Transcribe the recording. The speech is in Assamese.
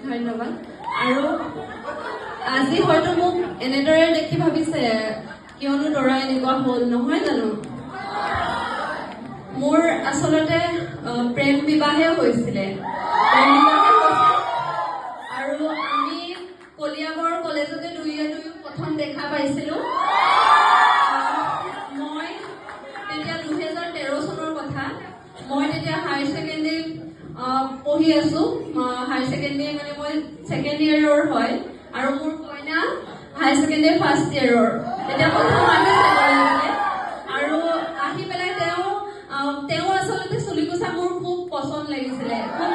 ধন্যবাদ। আৰু আজি হয়তো মোক এনেদৰে দেখি ভাবিছে কিয়নো দৰা এনেকুৱা হ'ল, নহয় জানো? মোৰ আচলতে প্ৰেম বিবাহে হৈছিলে। আৰু আমি কলিয়াবৰ কলেজতে দুয়ো প্ৰথম দেখা পাইছিলো। মই তেতিয়া 2013 চনৰ কথা। মই তেতিয়া হায়াৰ ছেকেণ্ডেৰী পঢ়ি আছো। হায়াৰ ছেকেণ্ডেৰী মানে মই ছেকেণ্ড ইয়েৰৰ হয়, আৰু মোৰ কইনা হায়াৰ ছেকেণ্ডেৰী ফাৰ্ষ্ট ইয়েৰৰ। তেতিয়া প্ৰথম আহিছে কলেজলৈ, আৰু আহি পেলাই তেওঁ আচলতে চুলিকোছা মোৰ খুব পচন্দ লাগিছিলে, খুব